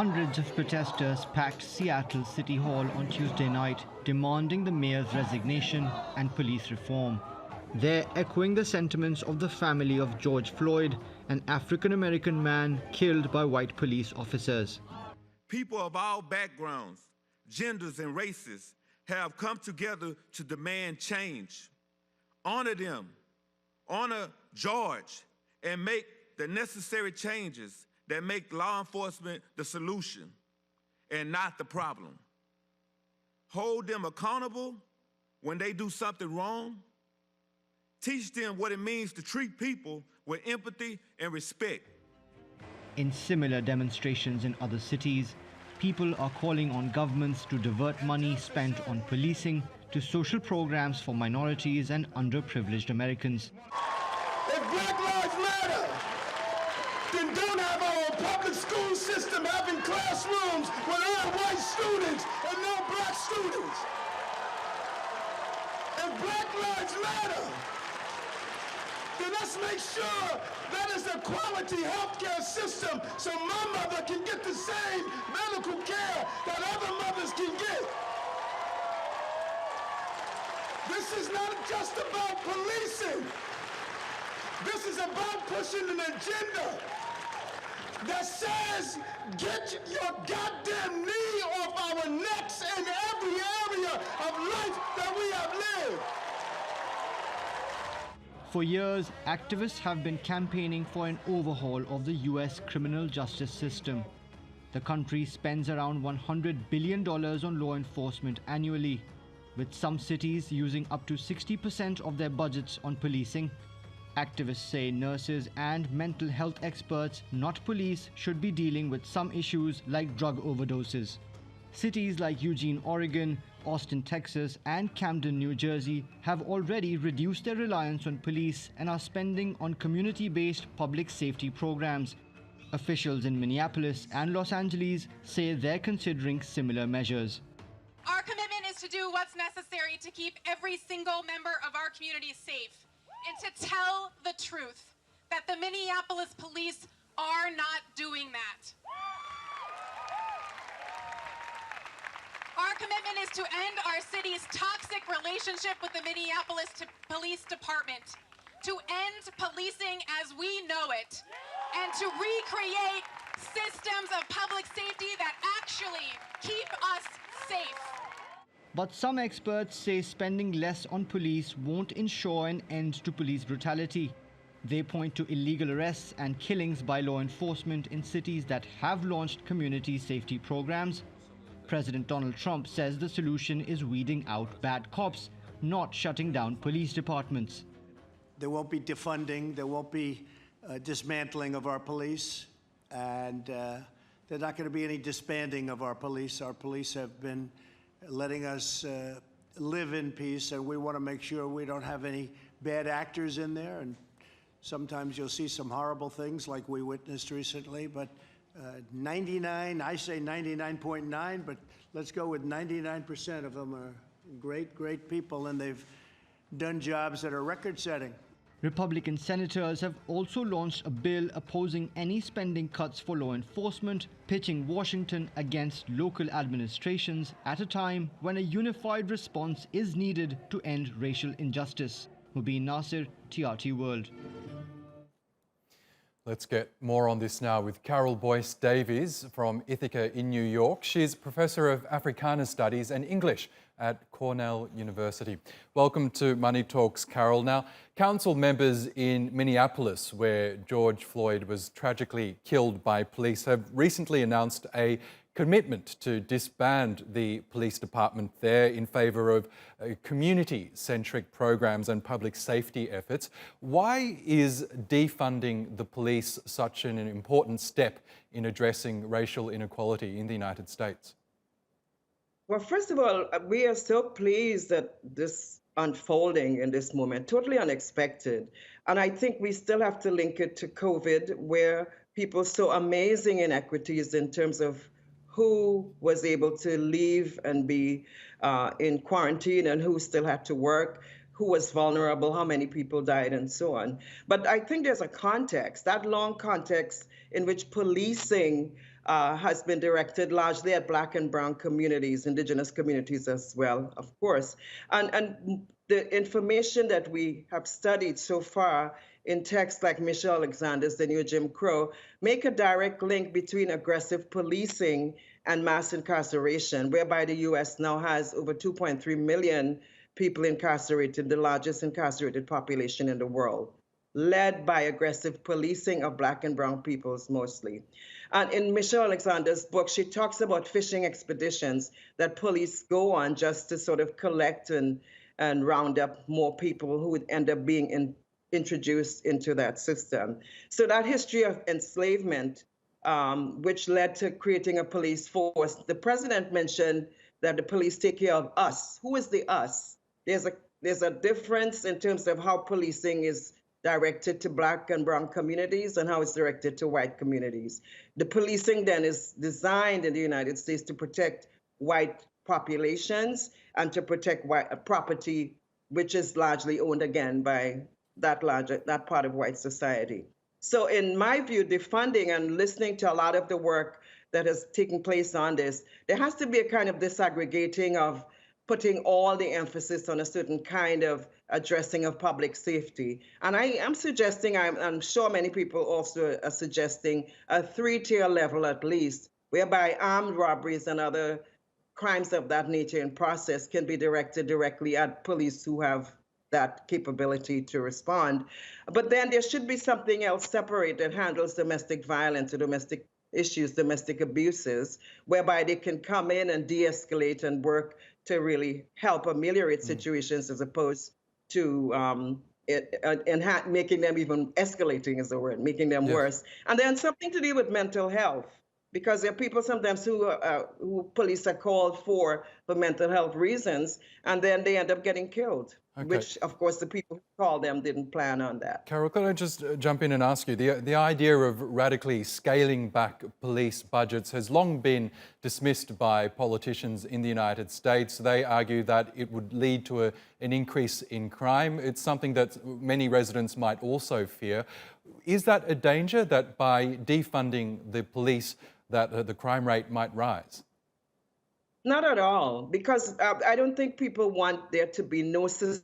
Hundreds of protesters packed Seattle City Hall on Tuesday night, demanding the mayor's resignation and police reform. They're echoing the sentiments of the family of George Floyd, an African-American man killed by white police officers. People of all backgrounds, genders, and races have come together to demand change. Honor them, honor George, and make the necessary changes that make law enforcement the solution and not the problem. Hold them accountable when they do something wrong. Teach them what it means to treat people with empathy and respect. In similar demonstrations in other cities, people are calling on governments to divert money spent on policing to social programs for minorities and underprivileged Americans. If Black Lives Matter, then don't have our public school system having classrooms with all white students and no black students. If Black Lives Matter, then let's make sure that is a quality healthcare system so my mother can get the same medical care that other mothers can get. This is not just about policing. This is about pushing an agenda that says, get your goddamn knee off our necks in every area of life that we have lived. For years, activists have been campaigning for an overhaul of the US criminal justice system. The country spends around $100 billion on law enforcement annually, with some cities using up to 60% of their budgets on policing. Activists say nurses and mental health experts, not police, should be dealing with some issues like drug overdoses. Cities like Eugene, Oregon, Austin, Texas, and Camden, New Jersey have already reduced their reliance on police and are spending on community-based public safety programs. Officials in Minneapolis and Los Angeles say they're considering similar measures. Our commitment is to do what's necessary to keep every single member of our community safe and to tell the truth that the Minneapolis police are not doing that. Our commitment is to end our city's toxic relationship with the Minneapolis Police Department, to end policing as we know it, and to recreate systems of public safety that actually keep us safe. But some experts say spending less on police won't ensure an end to police brutality. They point to illegal arrests and killings by law enforcement in cities that have launched community safety programs. President Donald Trump says the solution is weeding out bad cops, not shutting down police departments. There won't be defunding, there won't be dismantling of our police, and there's not going to be any disbanding of our police. Our police have been letting us live in peace, and we want to make sure we don't have any bad actors in there. And sometimes you'll see some horrible things like we witnessed recently, but 99, I say 99.9, but let's go with 99% of them are great, great people, and they've done jobs that are record-setting. Republican senators have also launched a bill opposing any spending cuts for law enforcement, pitching Washington against local administrations at a time when a unified response is needed to end racial injustice. Mobin Nasir, TRT World. Let's get more on this now with Carole Boyce-Davies from Ithaca in New York. She's Professor of Africana Studies and English at Cornell University. Welcome to Money Talks, Carole. Now, council members in Minneapolis, where George Floyd was tragically killed by police, have recently announced a commitment to disband the police department there in favour of community-centric programs and public safety efforts. Why is defunding the police such an important step in addressing racial inequality in the United States? Well, first of all, we are so pleased that this unfolding in this moment, totally unexpected. And I think we still have to link it to COVID, where people saw amazing inequities in terms of who was able to leave and be in quarantine and who still had to work, who was vulnerable, how many people died, and so on. But I think there's a context. That long context in which policing has been directed largely at Black and Brown communities, indigenous communities as well, of course. And the information that we have studied so far in texts like Michelle Alexander's The New Jim Crow make a direct link between aggressive policing and mass incarceration, whereby the U.S. now has over 2.3 million people incarcerated, the largest incarcerated population in the world, led by aggressive policing of Black and Brown peoples mostly. And in Michelle Alexander's book, she talks about fishing expeditions that police go on just to sort of collect and round up more people who would end up being introduced into that system. So that history of enslavement, which led to creating a police force, the president mentioned that the police take care of us. Who is the us? There's a difference in terms of how policing is directed to Black and Brown communities and how it's directed to white communities. The policing then is designed in the United States to protect white populations and to protect white property, which is largely owned again by that part of white society. So in my view, defunding and listening to a lot of the work that has taken place on this, there has to be a kind of disaggregating of putting all the emphasis on a certain kind of addressing of public safety. And I am suggesting, I'm sure many people also are suggesting, a 3-tier level at least, whereby armed robberies and other crimes of that nature in process can be directed directly at police who have that capability to respond. But then there should be something else separate that handles domestic violence or domestic issues, domestic abuses, whereby they can come in and de-escalate and work to really help ameliorate situations as opposed to making them even escalating is the word, making them worse. And then something to do with mental health, because there are people sometimes who police are called for mental health reasons, and then they end up getting killed. Okay. Which, of course, the people who called them didn't plan on that. Carole, could I just jump in and ask you, the idea of radically scaling back police budgets has long been dismissed by politicians in the United States. They argue that it would lead to an increase in crime. It's something that many residents might also fear. Is that a danger that by defunding the police that the crime rate might rise? Not at all, because I don't think people want there to be no system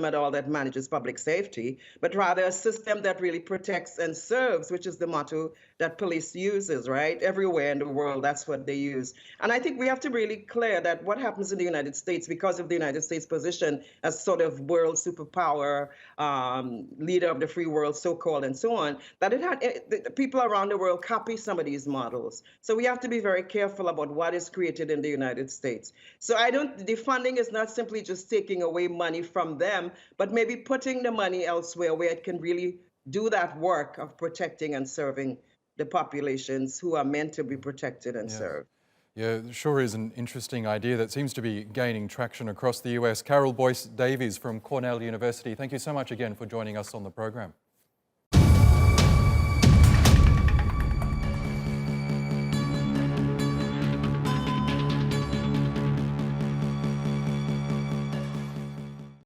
at all that manages public safety, but rather a system that really protects and serves, which is the motto that police uses, right? Everywhere in the world, that's what they use. And I think we have to be really clear that what happens in the United States, because of the United States position as sort of world superpower, leader of the free world, so-called, and so on, that the people around the world copy some of these models. So we have to be very careful about what is created in the United States. So defunding is not simply just taking away money from them, but maybe putting the money elsewhere where it can really do that work of protecting and serving the populations who are meant to be protected and served. Yeah, sure is an interesting idea that seems to be gaining traction across the US. Carole Boyce-Davies from Cornell University, thank you so much again for joining us on the program.